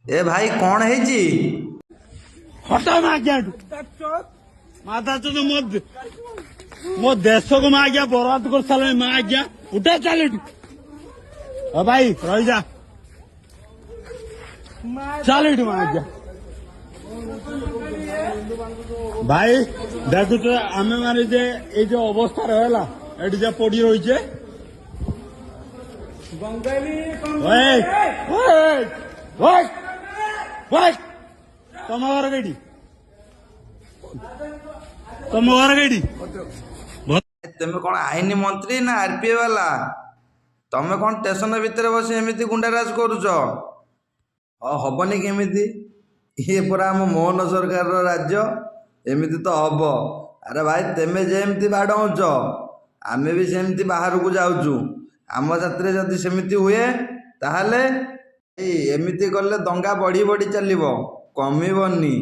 ए भाई कौन है जी? हटा मैं आज्ञा माता तो मो देश को मैं आज्ञा बर्बाद कर साल मैं आज्ञा उठा चल भाई रही जा चल मैं आज्ञा भाई देखु तो आम माने जे ये जो अवस्था रहा ये जो पड़ी रही तुम घर कईटी तुम घर कईटी तुम कौन आईन मंत्री ना आरपीए वाला? तमें कौन स्टेशन भितर बस एमती गुंडाराज करुच? हबनी केमिति? ये पूरा आम मोहन सरकार राज्य एमती तो हम। अरे भाई तेमे जेमती बाड़ौच आमे भी सेमती बाहर को जाऊँ। आम जात जदि सेमती हुए ताहले एमती कले दंगा बढ़ी बढ़ी चलो कमिबनी।